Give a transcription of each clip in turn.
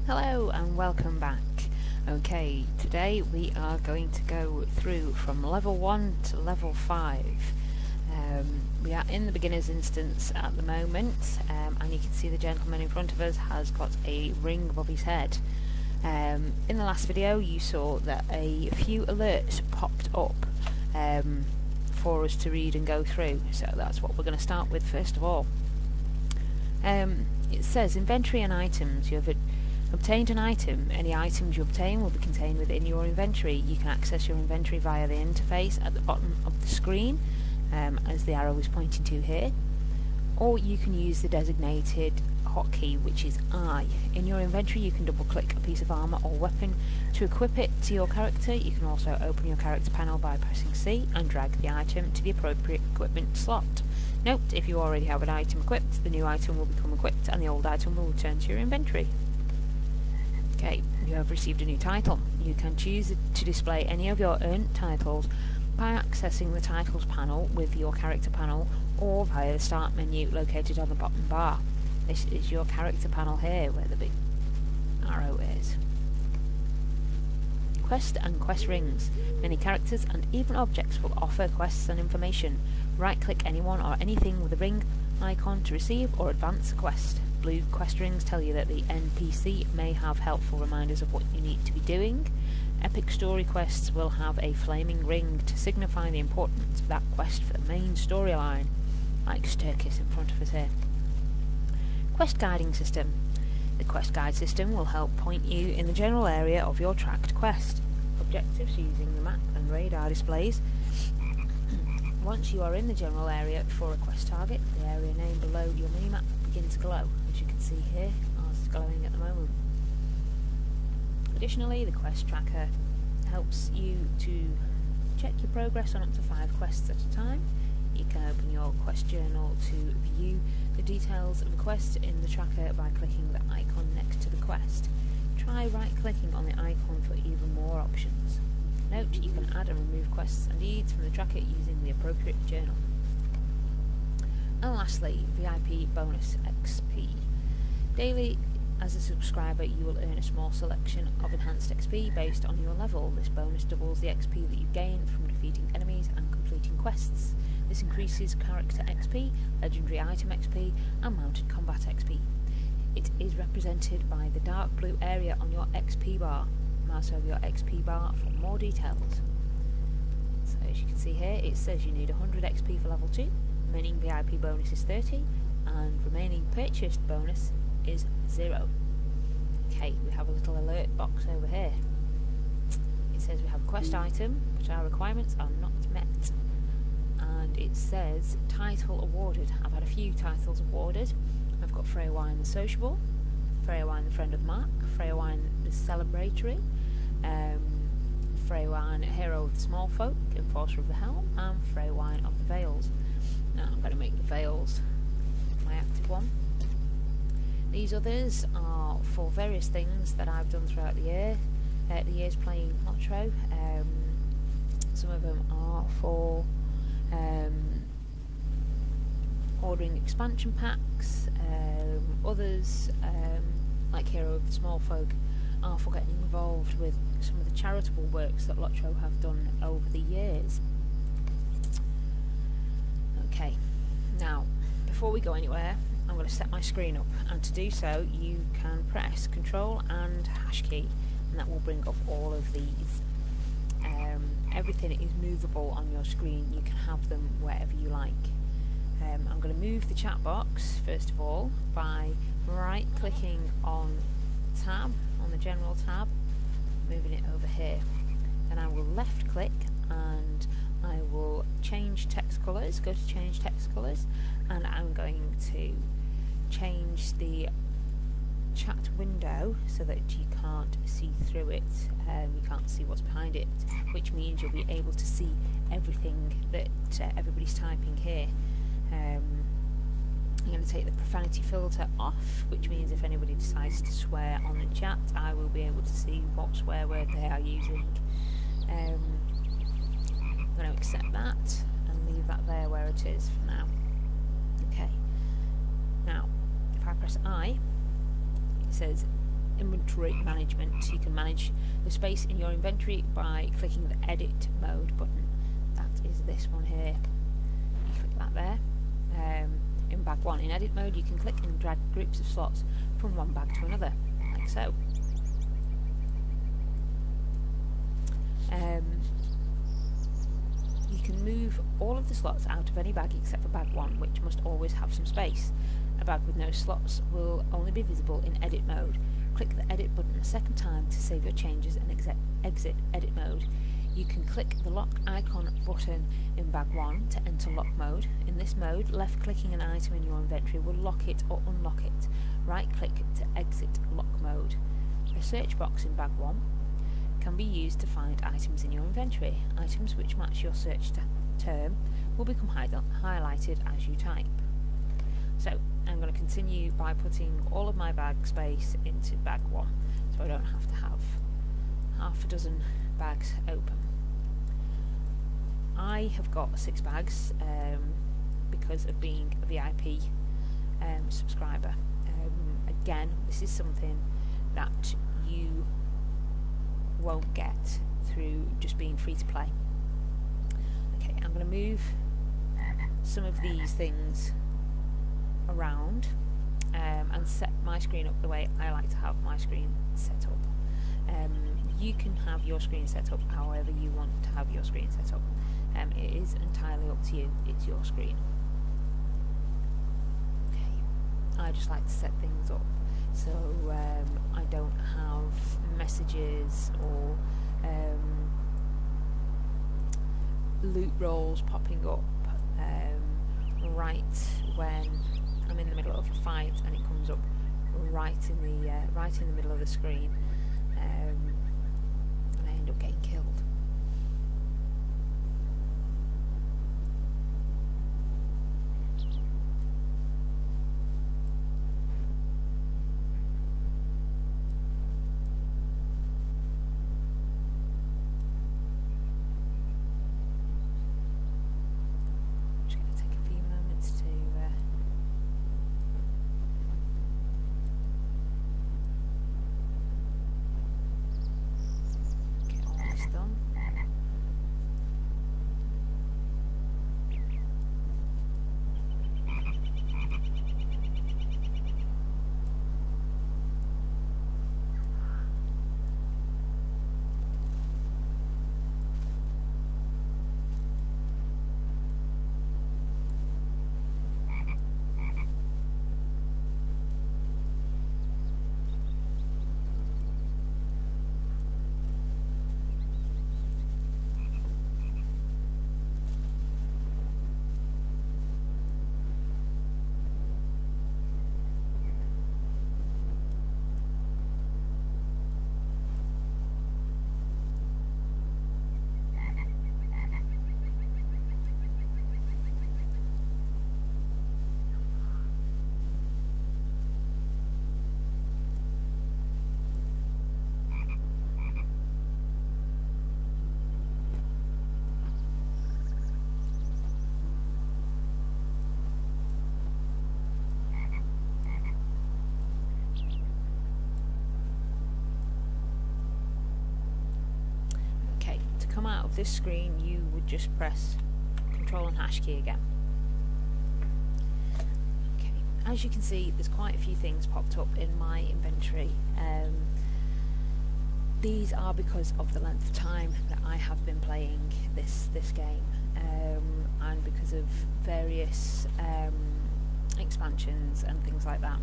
Hello and welcome back. Okay, today we are going to go through from level 1 to level 5. We are in the beginner's instance at the moment, and you can see the gentleman in front of us has got a ring above his head. In the last video you saw that a few alerts popped up for us to read and go through, so that's what we're going to start with first of all. It says inventory and items. You have obtained an item. Any items you obtain will be contained within your inventory. You can access your inventory via the interface at the bottom of the screen, as the arrow is pointing to here, or you can use the designated hotkey, which is I. In your inventory you can double click a piece of armour or weapon to equip it to your character. You can also open your character panel by pressing C and drag the item to the appropriate equipment slot. Note, if you already have an item equipped, the new item will become equipped and the old item will return to your inventory. Okay, you have received a new title. You can choose to display any of your earned titles by accessing the titles panel with your character panel or via the start menu located on the bottom bar. This is your character panel here where the big arrow is. Quest and quest rings. Many characters and even objects will offer quests and information. Right click anyone or anything with a ring icon to receive or advance a quest. Blue quest rings tell you that the NPC may have helpful reminders of what you need to be doing. Epic story quests will have a flaming ring to signify the importance of that quest for the main storyline, like Sturkis in front of us here. Quest guiding system. The quest guide system will help point you in the general area of your tracked quest. Objectives using the map and radar displays. Once you are in the general area for a quest target, the area name below your minimap begins to glow, as you can see here. Ours is glowing at the moment. Additionally, the quest tracker helps you to check your progress on up to 5 quests at a time. You can open your quest journal to view the details of a quest in the tracker by clicking the icon next to the quest. Try right-clicking on the icon for even more options. Note, you can add and remove quests and deeds from the tracker using the appropriate journal. And lastly, VIP bonus XP. Daily, as a subscriber, you will earn a small selection of enhanced XP based on your level. This bonus doubles the XP that you gain from defeating enemies and completing quests. This increases character XP, legendary item XP, and mounted combat XP. It is represented by the dark blue area on your XP bar. Mouse over your XP bar for more details. So as you can see here, it says you need 100 XP for level 2, remaining VIP bonus is 30, and remaining purchased bonus is 0. Okay, we have a little alert box over here. It says we have a quest item, but our requirements are not met. And it says title awarded. I've had a few titles awarded. I've got Freya Wine the Sociable, Freya Wine the Friend of Mark, Freya Wine the Celebratory, Freya Wine Hero of the Small Folk, Enforcer of the Helm, and Freya Wine of the Vales. Now I'm going to make the Vales my active one. These others are for various things that I've done throughout the year. The year's playing lotro. Some of them are for ordering expansion packs. Others, like Hero of the Small Folk, are for getting involved with some of the charitable works that Lotro have done over the years. Okay, now before we go anywhere, I'm going to set my screen up, and to do so you can press Control and Hash key, and that will bring up all of these. Everything is movable on your screen. You can have them wherever you like. I'm going to move the chat box first of all by right clicking on tab, on the general tab, moving it over here. Then I will left click and I will change text colours, go to change text colours, and I'm going to change the chat window so that you can't see through it, you can't see what's behind it, which means you'll be able to see everything that everybody's typing here. I'm going to take the profanity filter off, which means if anybody decides to swear on the chat, I will be able to see what swear word they are using. I'm going to accept that and leave that there where it is for now. Okay. Now, if I press I, it says inventory management. You can manage the space in your inventory by clicking the edit mode button. That is this one here. You click that there. In bag 1 in edit mode, you can click and drag groups of slots from one bag to another, like so. You can move all of the slots out of any bag except for bag 1, which must always have some space. A bag with no slots will only be visible in edit mode. Click the edit button a second time to save your changes and exit edit mode. You can click the lock icon button in bag 1 to enter lock mode. In this mode, left clicking an item in your inventory will lock it or unlock it. Right click to exit lock mode. The search box in bag 1 can be used to find items in your inventory. Items which match your search term will become highlighted as you type. So I'm going to continue by putting all of my bag space into bag 1, so I don't have to have half a dozen bags open. I have got 6 bags because of being a VIP subscriber. Again, this is something that you won't get through just being free to play. Okay, I'm going to move some of these things around and set my screen up the way I like to have my screen set up. You can have your screen set up however you want to have your screen set up. It is entirely up to you. It's your screen. Okay, I just like to set things up so I don't have messages or loot rolls popping up right when I'm in the middle of a fight, and it comes up right in the middle of the screen, and I end up getting killed. Come out of this screen, you would just press Control and Hash key again. Okay, as you can see, there's quite a few things popped up in my inventory. These are because of the length of time that I have been playing this game, and because of various expansions and things like that.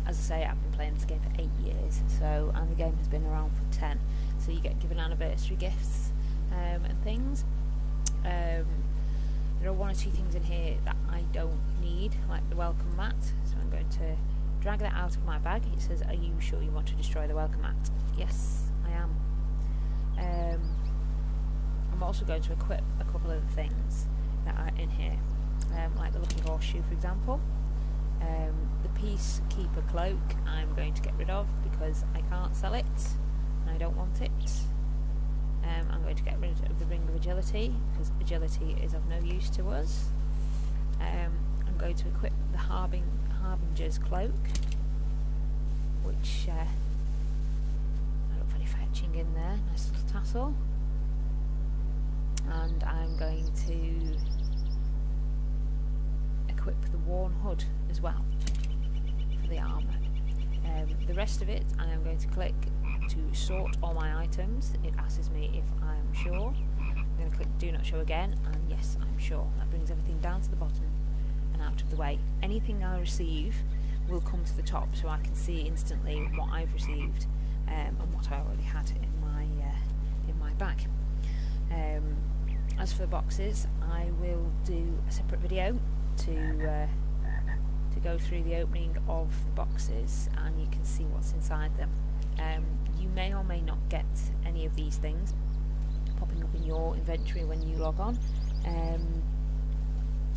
As I say, I've been playing this game for 8 years, and the game has been around for 10. So you get given anniversary gifts and things. There are 1 or 2 things in here that I don't need, like the welcome mat. So I'm going to drag that out of my bag. It says, "Are you sure you want to destroy the welcome mat?" Yes, I am. I'm also going to equip a couple of the things that are in here, like the Lucky Horseshoe, for example. The Peacekeeper cloak I'm going to get rid of because I can't sell it and I don't want it. I'm going to get rid of the Ring of Agility because agility is of no use to us. I'm going to equip the Harbinger's cloak, which stitching in there, nice little tassel. And I'm going to equip the worn hood as well for the armour. The rest of it I am going to click to sort all my items. It asks me if I am sure. I'm going to click do not show again, and yes, I'm sure. That brings everything down to the bottom and out of the way. Anything I receive will come to the top so I can see instantly what I've received and what I already had in my bag. As for the boxes, I will do a separate video to go through the opening of the boxes, and you can see what's inside them. You may or may not get any of these things popping up in your inventory when you log on.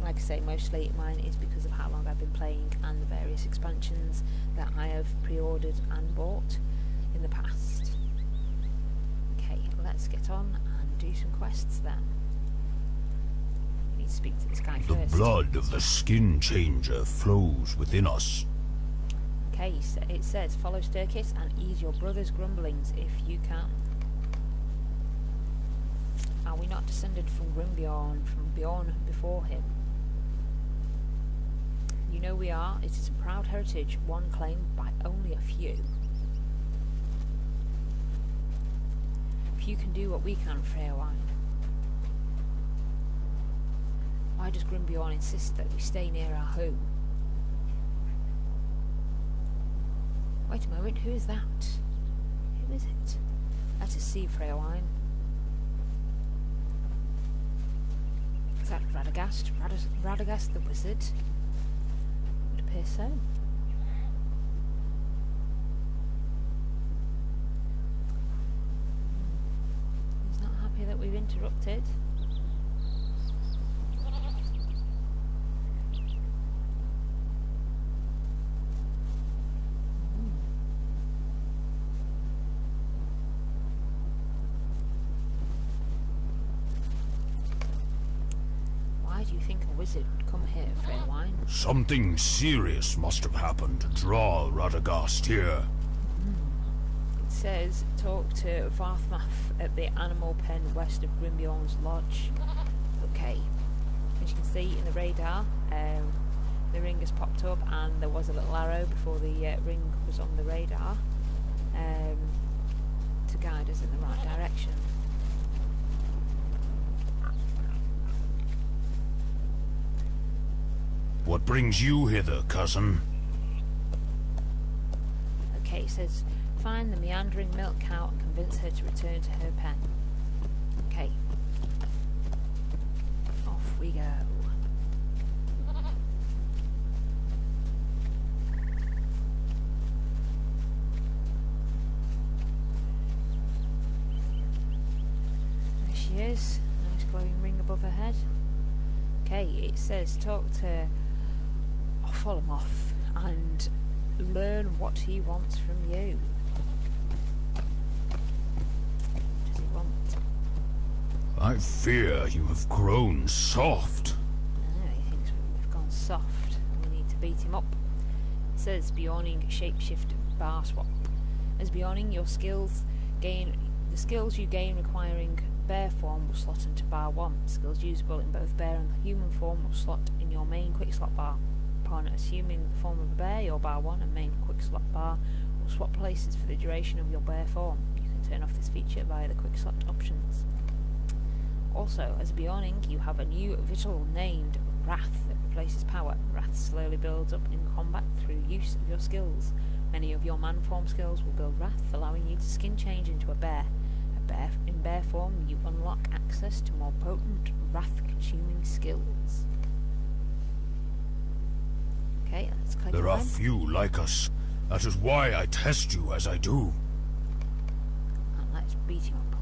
Like I say, mostly mine is because of how long I've been playing and the various expansions that I have pre-ordered and bought in the past. Okay, let's get on and do some quests then. I need to speak to this guy first. The blood of the skin changer flows within us. Okay, so it says follow Sturkis and ease your brother's grumblings if you can. Are we not descended from Grimbeorn, from Beorn before him? You know we are. It is a proud heritage, one claimed by only a few. Few can do what we can, Freyawind. Why does Grimbeorn insist that we stay near our home? Wait a moment, who is that? Who is it? Let us see, Freyawind. Is that Radagast? Radagast the wizard? It would appear so. He's not happy that we've interrupted. Do you think a wizard would come here, Freyawind? Something serious must have happened to draw Radagast here. It says, talk to Varthmath at the animal pen west of Grimbeorn's lodge. Okay. As you can see in the radar, the ring has popped up and there was a little arrow before the ring was on the radar to guide us in the right direction. What brings you hither, cousin? Okay, it says, find the meandering milk cow and convince her to return to her pen. Okay. Off we go. There she is. Nice glowing ring above her head. Okay, it says, talk to Off and learn what he wants from you. What does he want? I fear you have grown soft. No, he thinks we've gone soft and we need to beat him up. It says beorning shapeshift bar swap. As beorning, your skills gain the skills you gain requiring bear form will slot into bar 1. Skills usable in both bear and human form will slot in your main quick slot bar. Upon assuming the form of a bear, your bar 1 and main quick slot bar will swap places for the duration of your bear form. You can turn off this feature via the quick slot options. Also, as beorning, you have a new vigil named Wrath that replaces power. Wrath slowly builds up in combat through use of your skills. Many of your man form skills will build Wrath, allowing you to skin change into a bear. In bear form, you unlock access to more potent, wrath-consuming skills. Okay, let's click. There are few like us. That is why I test you as I do. And let's beat him up.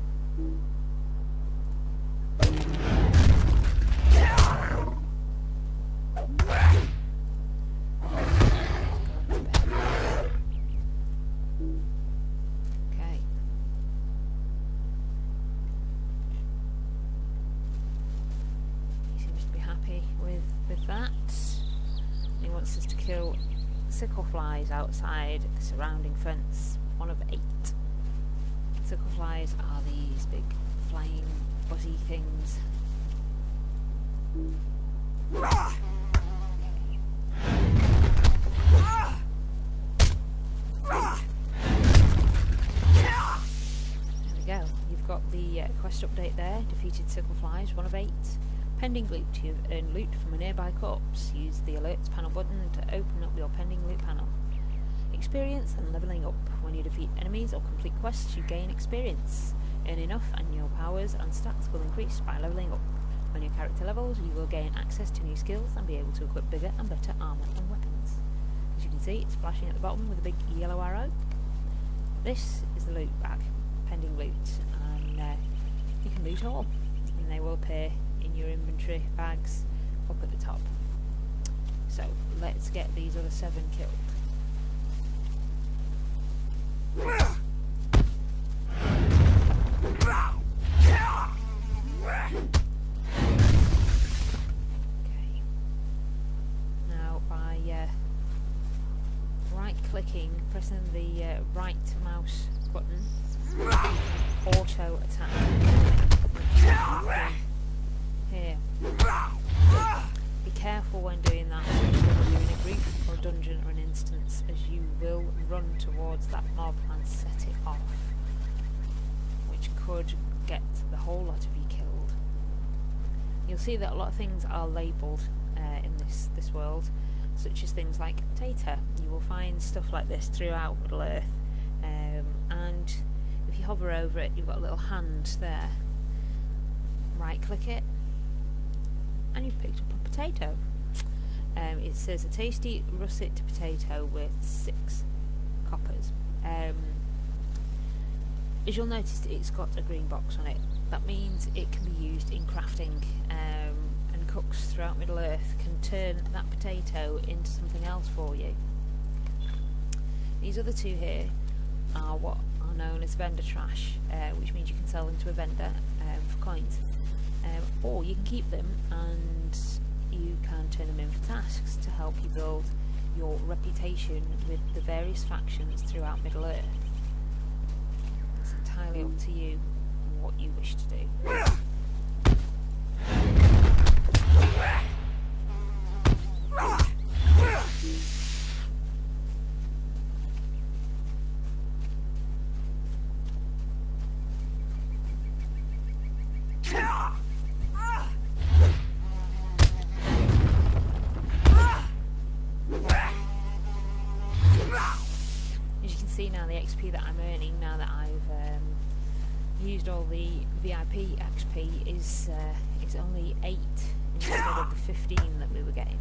Okay. He seems to be happy with that. He wants us to kill sickle flies outside the surrounding fence. 1 of 8. Circle flies are these big flying buzzy things. You've got the quest update there. Defeated circle flies, 1 of 8. Pending loot. You've earned loot from a nearby corpse. Use the alerts panel button to open up your pending loot panel. Experience and leveling up. When you defeat enemies or complete quests, you gain experience. Earn enough and your powers and stats will increase by leveling up. When your character levels, you will gain access to new skills and be able to equip bigger and better armour and weapons. As you can see, it's flashing at the bottom with a big yellow arrow. This is the loot bag. Pending loot, and you can loot all, and they will appear in your inventory bags up at the top. So let's get these other 7 killed. Okay. Now by right-clicking, pressing the right mouse button, auto attack. Here. Be careful when doing that, especially when you're in a group or a dungeon or an instance, as you will run towards that mob and set it off, which could get the whole lot of you killed. You'll see that a lot of things are labelled in this world, such as things like potato. You will find stuff like this throughout Middle Earth, and if you hover over it, you've got a little hand there. Right click it, and you've picked up a potato. It says a tasty russet potato with 6 coppers. As you'll notice, it's got a green box on it. That means it can be used in crafting, and cooks throughout Middle Earth can turn that potato into something else for you. These other 2 here are what are known as vendor trash, which means you can sell them to a vendor for coins, or you can keep them and you can turn them in for tasks to help you build your reputation with the various factions throughout Middle Earth. It's entirely up to you what you wish to do. See now the XP that I'm earning now that I've used all the VIP XP is only 8 instead of the 15 that we were getting.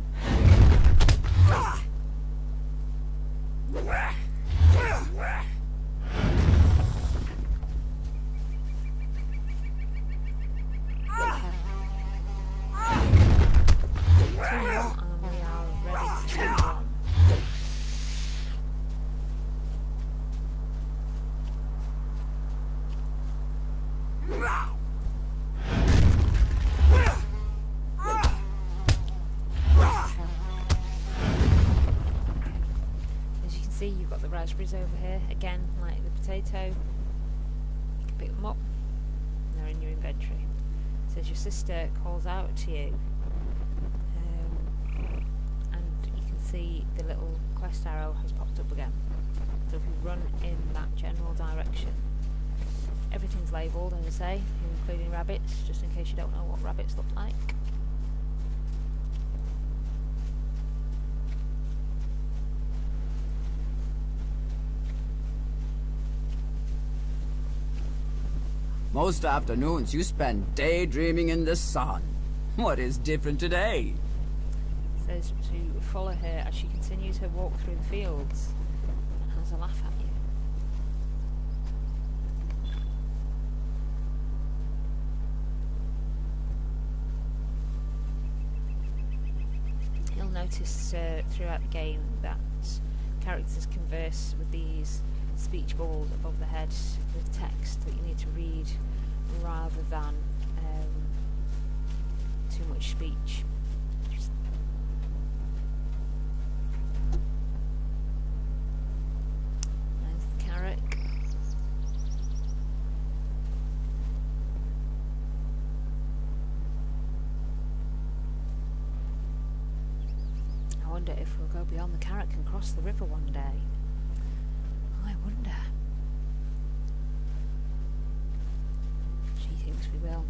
You've got the raspberries over here, again like the potato. You can pick them up and they're in your inventory. It says your sister calls out to you, and you can see the little quest arrow has popped up again. So if we run in that general direction, everything's labelled, as I say, including rabbits, just in case you don't know what rabbits look like. Most afternoons you spend daydreaming in the sun. What is different today? It says to follow her as she continues her walk through the fields and has a laugh at you. You'll notice throughout the game that characters converse with these speech bubbles above the head with text that you need to read rather than too much speech. There's the carrot. wonder if we'll go beyond the Carrack and cross the river one day. I wonder. She thinks we will.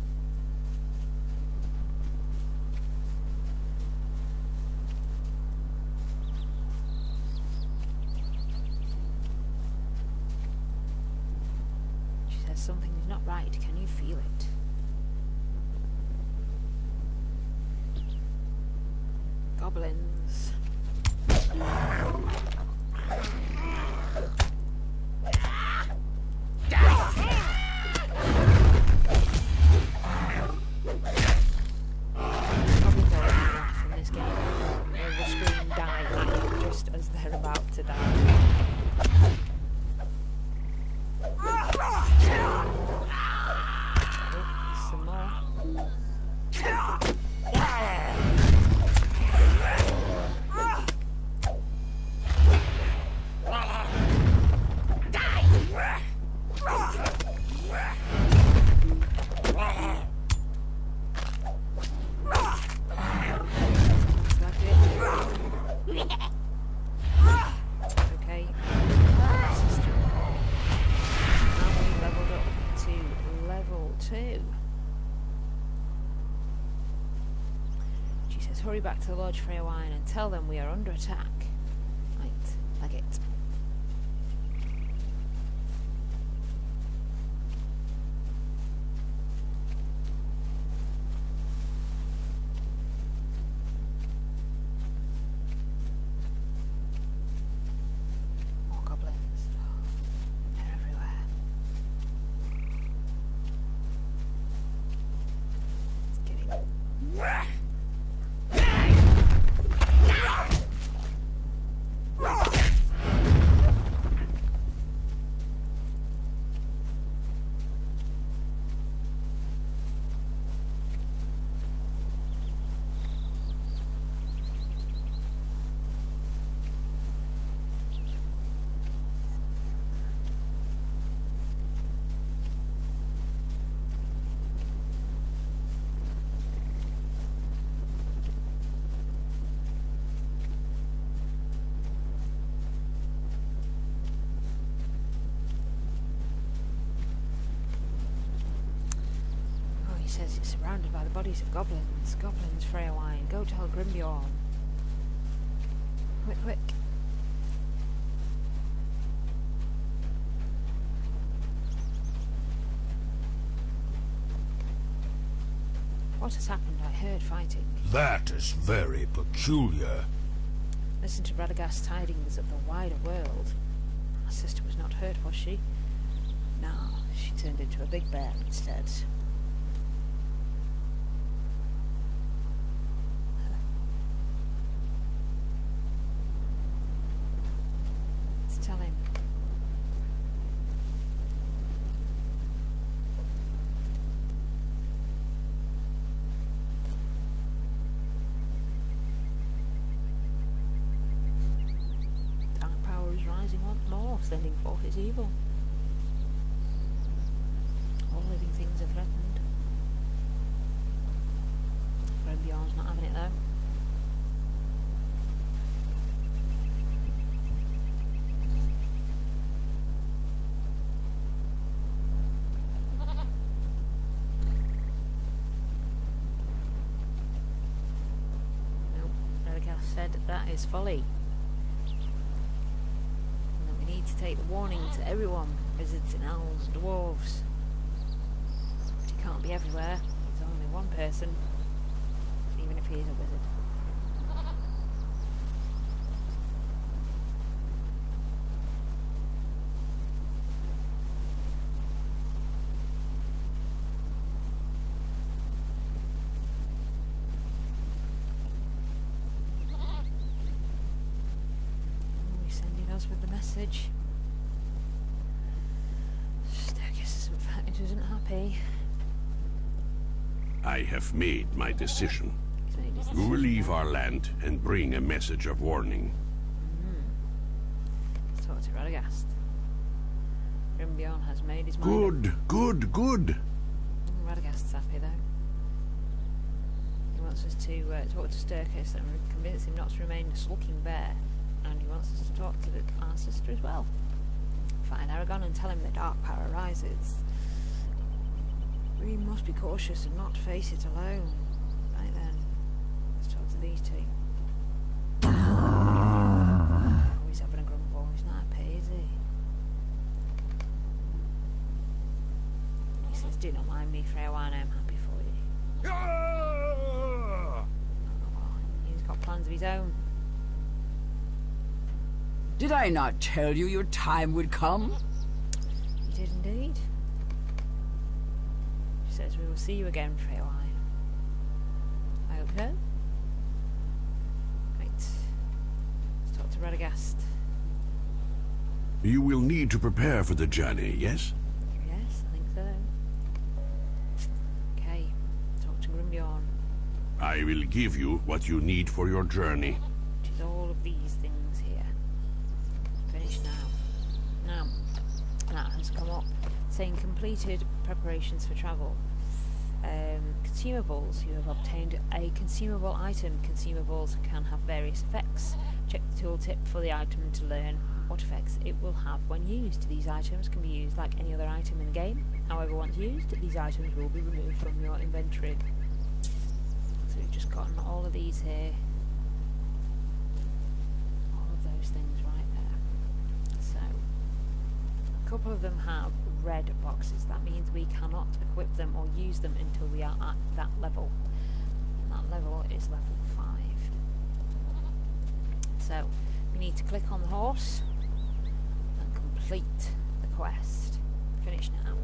She says something's not right. Can you feel it? Goblins. Hurry back to the lodge for a wine and tell them we are under attack. Right, like it. More goblins. They're everywhere. It's getting... Says it's surrounded by the bodies of goblins. Goblins, Freyawine. Go tell Grimbeorn. Quick, quick. What has happened? I heard fighting. That is very peculiar. Listen to Radagast's tidings of the wider world. Our sister was not hurt, was she? No, she turned into a big bear instead. Tell him. Dark power is rising once more, sending forth its evil. All living things are threatened. Grimbeorn's not having it though. Said that is folly, and that we need to take the warning to everyone, wizards and elves and dwarves. But he can't be everywhere. He's only one person, even if he is a wizard. With the message. Sturgis isn't happy. I have made my decision. We will leave our land and bring a message of warning. Talk to Radagast. Grimbeorn has made his mind. Good. Radagast's happy though. He wants us to talk to Sturkis and convince him not to remain a sulking bear, and he wants us to talk to our sister as well. Find Aragon and tell him the dark power rises. We must be cautious and not face it alone. Right then, let's talk to these two. Oh, he's having a grumble. He's not happy, is he? He says, "Do not mind me, Freyawan, I am happy for you." Oh, he's got plans of his own. Did I not tell you your time would come? You did indeed. She says, "We will see you again, Freyawan." I hope so. Right. Let's talk to Radagast. You will need to prepare for the journey, yes? Yes, I think so. Okay. Talk to Grimbeorn. I will give you what you need for your journey. Which is all of these things here. Finish now. Now, that has come up saying completed preparations for travel. Consumables. You have obtained a consumable item. Consumables can have various effects. Check the tooltip for the item to learn what effects it will have when used. These items can be used like any other item in the game. However, once used, these items will be removed from your inventory. So we've just gotten all of these here. All of those things right there. So, a couple of them have red boxes. That means we cannot equip them or use them until we are at that level. And that level is level 5. So, we need to click on the horse and complete the quest. Finish now.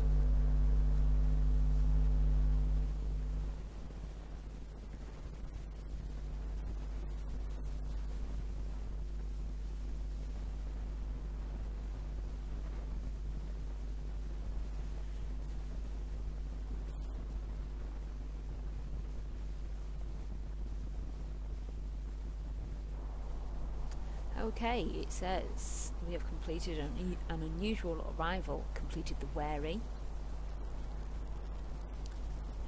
Okay, it says we have completed an unusual arrival, completed the wary.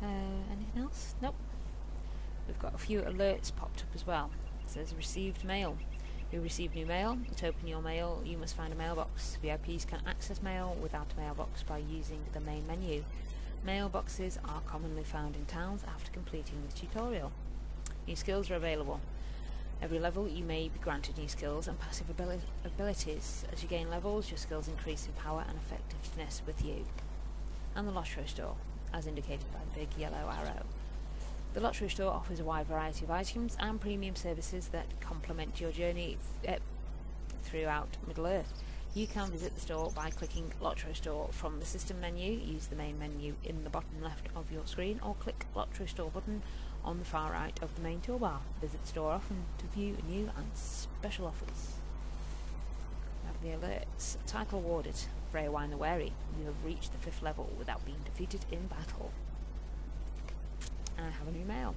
Anything else? Nope. We've got a few alerts popped up as well. It says received mail. You received new mail. To open your mail, you must find a mailbox. VIPs can access mail without a mailbox by using the main menu. Mailboxes are commonly found in towns after completing the tutorial. New skills are available. Every level you may be granted new skills and passive abilities. As you gain levels, your skills increase in power and effectiveness with you. And the lotro store, as indicated by the big yellow arrow. The lotro store offers a wide variety of items and premium services that complement your journey throughout Middle-earth. You can visit the store by clicking Lotro Store from the system menu. Use the main menu in the bottom left of your screen, or click Lotro Store button on the far right of the main toolbar. Visit the store often to view new and special offers. We have the alerts. Title awarded. Freyawan the Wary. You have reached the 5th level without being defeated in battle. And I have a new mail.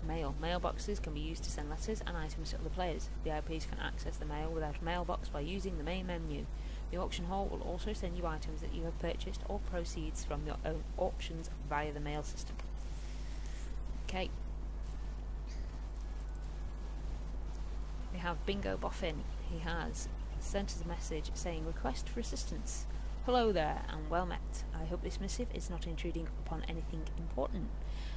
Mailboxes can be used to send letters and items to other players. VIPs can access the mail without a mailbox by using the main menu. The auction hall will also send you items that you have purchased or proceeds from your own auctions via the mail system. Okay. We have Bingo Boffin. He has sent us a message saying request for assistance. Hello there and well met. I hope this missive is not intruding upon anything important,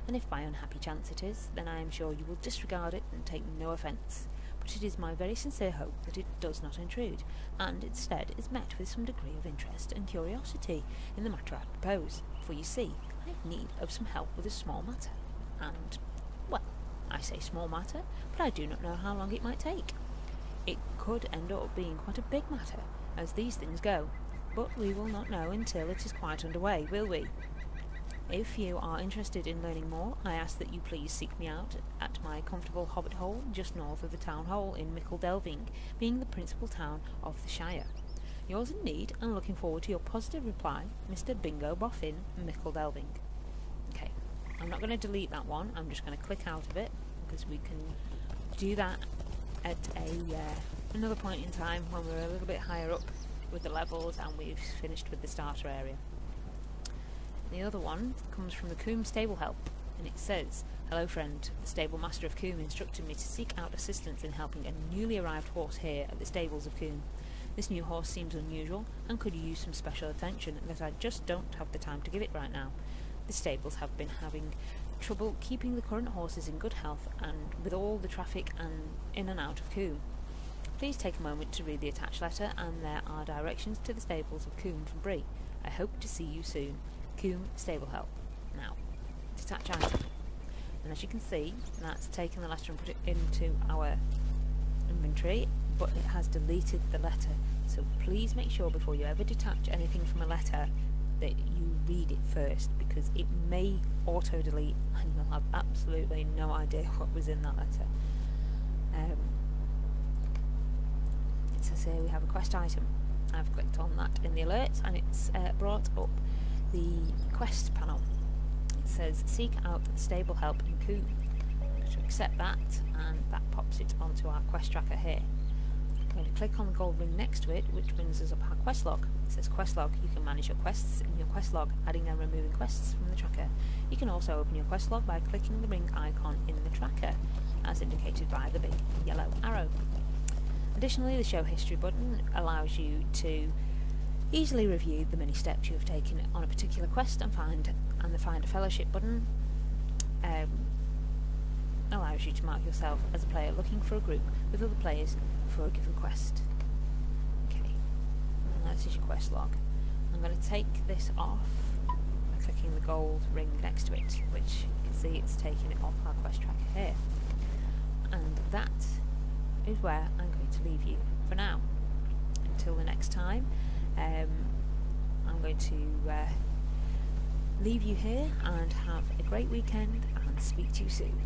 and if by unhappy chance it is, then I am sure you will disregard it and take no offence. But it is my very sincere hope that it does not intrude, and instead is met with some degree of interest and curiosity in the matter I propose. For you see, I have need of some help with a small matter, and, well, I say small matter, but I do not know how long it might take. It could end up being quite a big matter, as these things go. But we will not know until it is quite underway, will we? If you are interested in learning more, I ask that you please seek me out at my comfortable hobbit hole just north of the town hall in Delving, being the principal town of the Shire. Yours in need, and looking forward to your positive reply, Mr. Bingo Boffin, Delving. Okay, I'm not going to delete that one, I'm just going to click out of it, because we can do that at another point in time when we're a little bit higher up with the levels and we've finished with the starter area. The other one comes from the Coombe Stable Help, and it says, Hello friend, the stable master of Coombe instructed me to seek out assistance in helping a newly arrived horse here at the stables of Coombe. This new horse seems unusual and could use some special attention that I just don't have the time to give it right now. The stables have been having trouble keeping the current horses in good health and with all the traffic and in and out of Coombe. Please take a moment to read the attached letter, and there are directions to the stables of Coombe from Bree. I hope to see you soon. Coombe Stable Help. Now, detach item. And as you can see, that's taken the letter and put it into our inventory, but it has deleted the letter. So please make sure before you ever detach anything from a letter that you read it first, because it may auto-delete and you'll have absolutely no idea what was in that letter. It says here we have a quest item. I've clicked on that in the alerts and it's brought up the quest panel. It says seek out stable help in Coombe. I'm going to accept that, and that pops it onto our quest tracker here. I'm going to click on the gold ring next to it, which brings us up our quest log. It says quest log. You can manage your quests in your quest log, adding and removing quests from the tracker. You can also open your quest log by clicking the ring icon in the tracker, as indicated by the big yellow arrow. Additionally, the show history button allows you to easily review the many steps you have taken on a particular quest, and the find a fellowship button allows you to mark yourself as a player looking for a group with other players for a given quest. Okay, and that is your quest log. I'm going to take this off by clicking the gold ring next to it, which you can see it's taking it off our quest tracker here. And that is where I'm going to leave you for now. Until the next time, I'm going to leave you here and have a great weekend and speak to you soon.